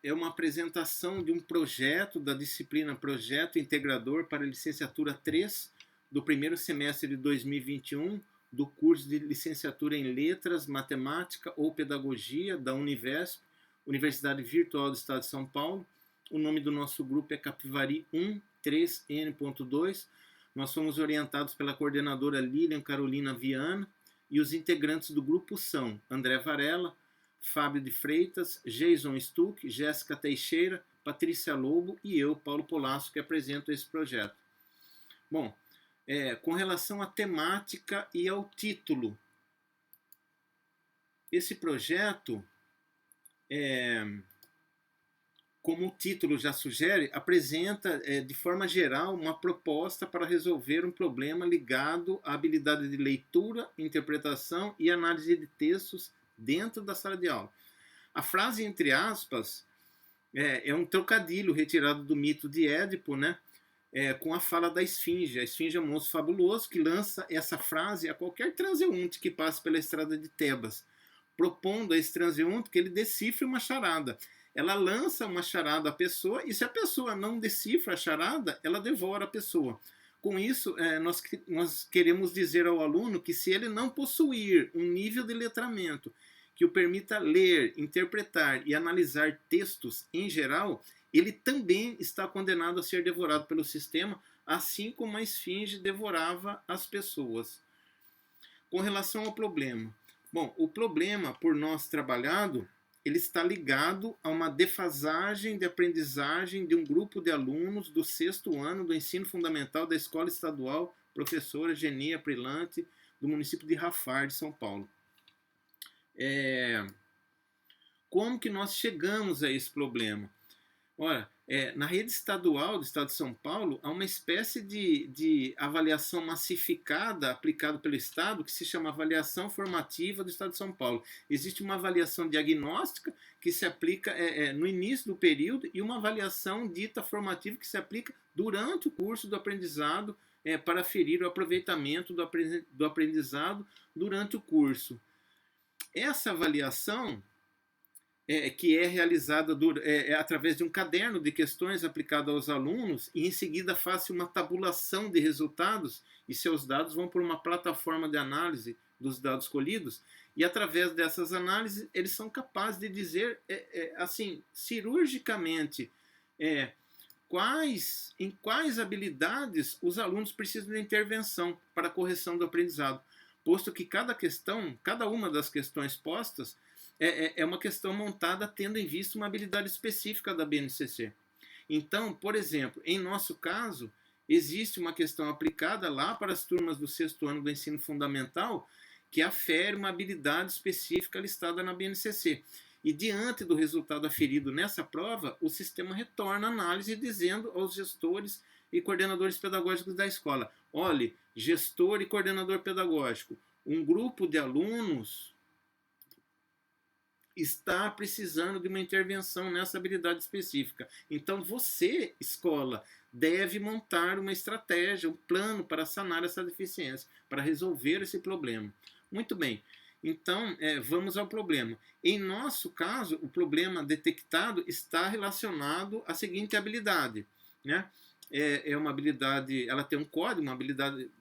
É uma apresentação de um projeto da disciplina Projeto Integrador para a Licenciatura 3 do primeiro semestre de 2021 do curso de Licenciatura em Letras, Matemática ou Pedagogia da Univesp, Universidade Virtual do Estado de São Paulo. O nome do nosso grupo é Capivari 1 3N.2. Nós somos orientados pela coordenadora Lilian Carolina Viana e os integrantes do grupo são André Varela, Fábio de Freitas, Jason Stuck, Jéssica Teixeira, Patrícia Lobo e eu, Paulo Polasso, que apresento esse projeto. Bom, com relação à temática e ao título, esse projeto, como o título já sugere, apresenta de forma geral uma proposta para resolver um problema ligado à habilidade de leitura, interpretação e análise de textos dentro da sala de aula. A frase entre aspas é um trocadilho retirado do mito de Édipo, né? Com a fala da esfinge. A esfinge é um monstro fabuloso que lança essa frase a qualquer transeunte que passe pela estrada de Tebas, propondo a esse transeunte que ele decifre uma charada. Ela lança uma charada à pessoa e se a pessoa não decifra a charada, ela devora a pessoa. Com isso, nós queremos dizer ao aluno que se ele não possuir um nível de letramento que o permita ler, interpretar e analisar textos em geral, ele também está condenado a ser devorado pelo sistema, assim como a esfinge devorava as pessoas. Com relação ao problema. Bom, o problema, por nós trabalhado, ele está ligado a uma defasagem de aprendizagem de um grupo de alunos do 6º ano do ensino fundamental da Escola Estadual Professora Genia Prilante, do município de Rafar, de São Paulo. Como que nós chegamos a esse problema? Ora, na rede estadual do Estado de São Paulo, há uma espécie de avaliação massificada aplicada pelo Estado que se chama avaliação formativa do Estado de São Paulo. Existe uma avaliação diagnóstica que se aplica no início do período e uma avaliação dita formativa que se aplica durante o curso do aprendizado para aferir o aproveitamento do aprendizado durante o curso. Essa avaliação que é realizada através de um caderno de questões aplicado aos alunos e em seguida faz uma tabulação de resultados e seus dados vão para uma plataforma de análise dos dados colhidos e através dessas análises eles são capazes de dizer assim, cirurgicamente em quais habilidades os alunos precisam de intervenção para a correção do aprendizado, posto que cada uma das questões postas é uma questão montada tendo em vista uma habilidade específica da BNCC. Então, por exemplo, em nosso caso, existe uma questão aplicada lá para as turmas do 6º ano do ensino fundamental que afere uma habilidade específica listada na BNCC. E diante do resultado aferido nessa prova, o sistema retorna a análise dizendo aos gestores e coordenadores pedagógicos da escola: olhe, gestor e coordenador pedagógico, um grupo de alunos está precisando de uma intervenção nessa habilidade específica. Então você, escola, deve montar uma estratégia, um plano para sanar essa deficiência, para resolver esse problema. Muito bem. Então, vamos ao problema. Em nosso caso, o problema detectado está relacionado à seguinte habilidade, né? É uma habilidade, ela tem um código, uma habilidade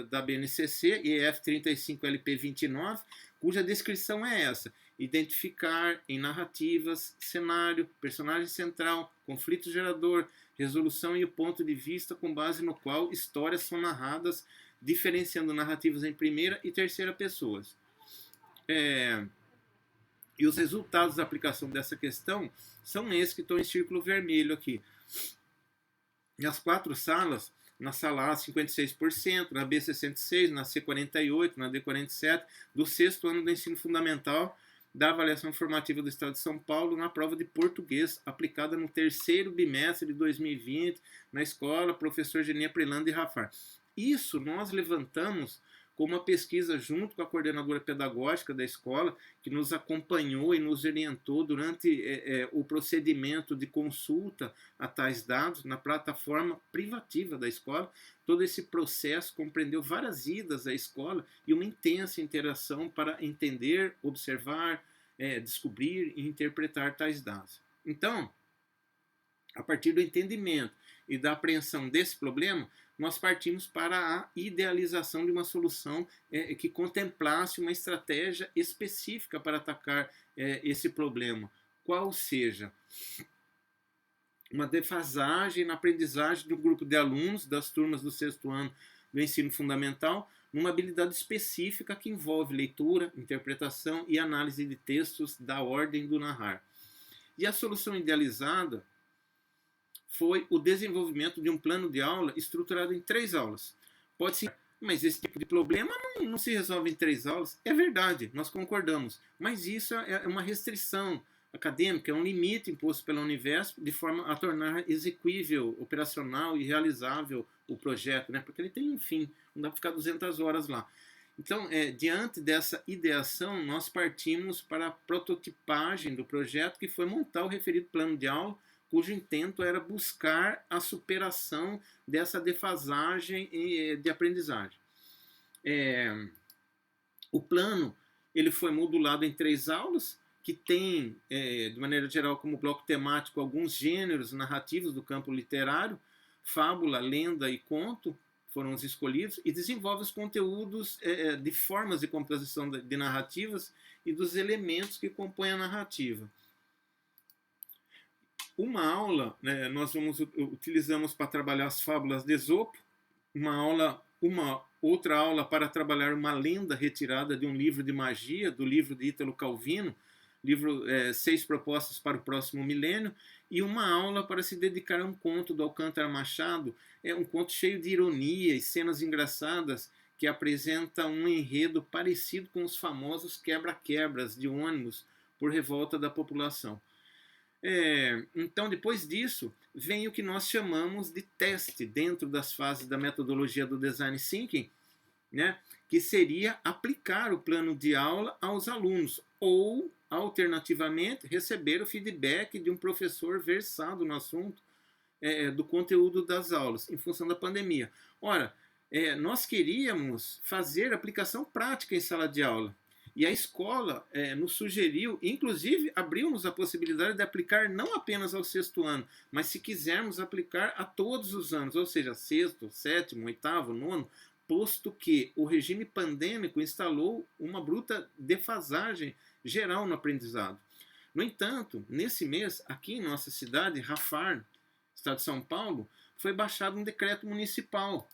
da BNCC, EF35LP29, cuja descrição é essa: identificar em narrativas, cenário, personagem central, conflito gerador, resolução e o ponto de vista com base no qual histórias são narradas, diferenciando narrativas em primeira e terceira pessoas. E os resultados da aplicação dessa questão são esses que estão em círculo vermelho aqui. E as 4 salas, na sala A 56%, na B 66%, na C 48%, na D 47%, do 6º ano do ensino fundamental da avaliação formativa do Estado de São Paulo na prova de português aplicada no 3º bimestre de 2020 na escola Professor Genia Prilante de Rafar. Isso nós levantamos com uma pesquisa junto com a coordenadora pedagógica da escola, que nos acompanhou e nos orientou durante o procedimento de consulta a tais dados na plataforma privativa da escola. Todo esse processo compreendeu várias idas à escola e uma intensa interação para entender, observar, descobrir e interpretar tais dados. Então, a partir do entendimento e da apreensão desse problema, nós partimos para a idealização de uma solução que contemplasse uma estratégia específica para atacar esse problema, qual seja uma defasagem na aprendizagem de um grupo de alunos das turmas do 6º ano do ensino fundamental, numa habilidade específica que envolve leitura, interpretação e análise de textos da ordem do narrar. E a solução idealizada foi o desenvolvimento de um plano de aula estruturado em 3 aulas. Pode ser, mas esse tipo de problema não se resolve em 3 aulas. É verdade, nós concordamos, mas isso é uma restrição acadêmica, é um limite imposto pela Univesp de forma a tornar exequível, operacional e realizável o projeto, né? Porque ele tem um fim, não dá para ficar 200 horas lá. Então, diante dessa ideação, nós partimos para a prototipagem do projeto, que foi montar o referido plano de aula, cujo intento era buscar a superação dessa defasagem de aprendizagem. O plano ele foi modulado em 3 aulas, que tem, de maneira geral, como bloco temático, alguns gêneros narrativos do campo literário, fábula, lenda e conto, foram os escolhidos, e desenvolve os conteúdos de formas de composição de narrativas e dos elementos que compõem a narrativa. Uma aula, né, nós utilizamos para trabalhar as fábulas de Esopo, uma outra aula para trabalhar uma lenda retirada de um livro de magia, do livro de Ítalo Calvino, livro 6 Propostas para o Próximo Milênio, e uma aula para se dedicar a um conto do Alcântara Machado, um conto cheio de ironia e cenas engraçadas, que apresenta um enredo parecido com os famosos quebra-quebras de ônibus por revolta da população. Então, depois disso, vem o que nós chamamos de teste dentro das fases da metodologia do Design Thinking, né, que seria aplicar o plano de aula aos alunos, ou, alternativamente, receber o feedback de um professor versado no assunto do conteúdo das aulas, em função da pandemia. Ora, nós queríamos fazer aplicação prática em sala de aula, e a escola nos sugeriu, inclusive abriu-nos a possibilidade de aplicar não apenas ao 6º ano, mas se quisermos aplicar a todos os anos, ou seja, 6º, 7º, 8º, 9º, posto que o regime pandêmico instalou uma bruta defasagem geral no aprendizado. No entanto, nesse mês, aqui em nossa cidade, Rafar, estado de São Paulo, foi baixado um decreto municipal.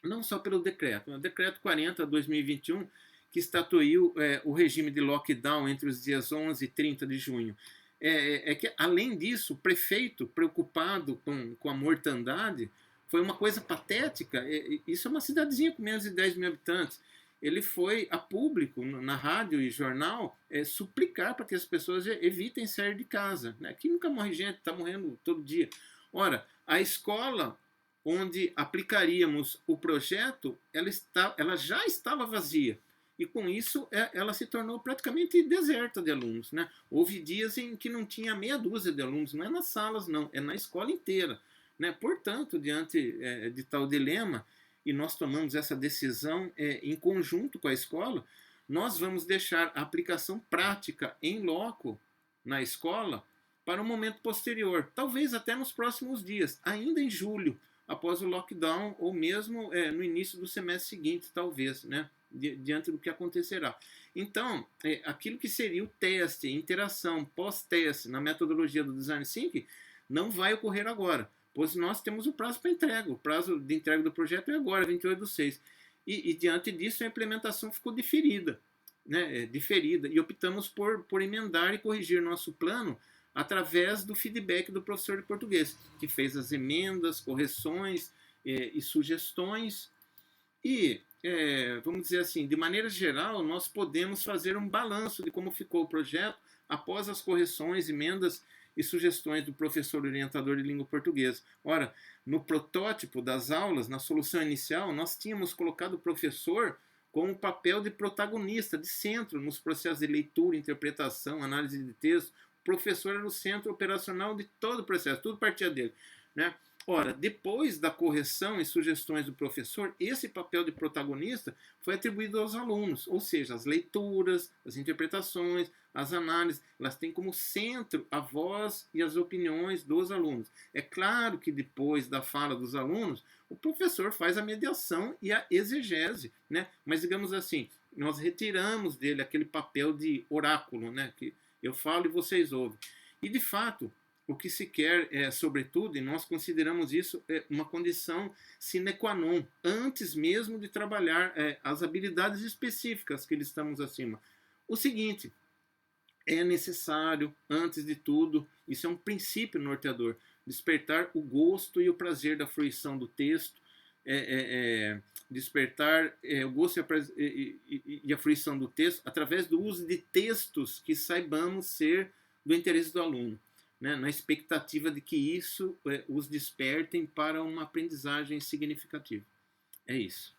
Não só pelo decreto, o decreto 40/2021, que estatuiu o regime de lockdown entre os dias 11 e 30 de junho. Que, além disso, o prefeito, preocupado com a mortandade, foi uma coisa patética. Isso é uma cidadezinha com menos de 10 mil habitantes. Ele foi a público, na rádio e jornal, suplicar para que as pessoas evitem sair de casa. Né? Aqui nunca morre gente, está morrendo todo dia. Ora, a escola onde aplicaríamos o projeto, ela já estava vazia. E com isso ela se tornou praticamente deserta de alunos. Né? Houve dias em que não tinha meia dúzia de alunos, não é nas salas não, é na escola inteira. Né? Portanto, diante de tal dilema, e nós tomamos essa decisão em conjunto com a escola, nós vamos deixar a aplicação prática em loco na escola para um momento posterior, talvez até nos próximos dias, ainda em julho, após o lockdown, ou mesmo no início do semestre seguinte, talvez, né? Diante do que acontecerá. Então, aquilo que seria o teste, interação, pós-teste na metodologia do Design Thinking, não vai ocorrer agora, pois nós temos o prazo para entrega. O prazo de entrega do projeto é agora, 28/6. E diante disso, a implementação ficou diferida, né? Diferida. E optamos por emendar e corrigir nosso plano através do feedback do professor de português, que fez as emendas, correções e sugestões. E, vamos dizer assim, de maneira geral, nós podemos fazer um balanço de como ficou o projeto após as correções, emendas e sugestões do professor orientador de língua portuguesa. Ora, no protótipo das aulas, na solução inicial, nós tínhamos colocado o professor com um papel de protagonista, de centro, nos processos de leitura, interpretação, análise de texto. O professor era o centro operacional de todo o processo, tudo partia dele. Né? Ora, depois da correção e sugestões do professor, esse papel de protagonista foi atribuído aos alunos, ou seja, as leituras, as interpretações, as análises, elas têm como centro a voz e as opiniões dos alunos. É claro que depois da fala dos alunos, o professor faz a mediação e a exegese, né? Mas digamos assim, nós retiramos dele aquele papel de oráculo, né? Que eu falo e vocês ouvem. E de fato, o que se quer é, sobretudo, e nós consideramos isso uma condição sine qua non, antes mesmo de trabalhar as habilidades específicas que estamos acima. O seguinte, é necessário, antes de tudo, isso é um princípio norteador, despertar o gosto e o prazer da fruição do texto, despertar o gosto e a fruição do texto através do uso de textos que saibamos ser do interesse do aluno, né, na expectativa de que isso os despertem para uma aprendizagem significativa. É isso.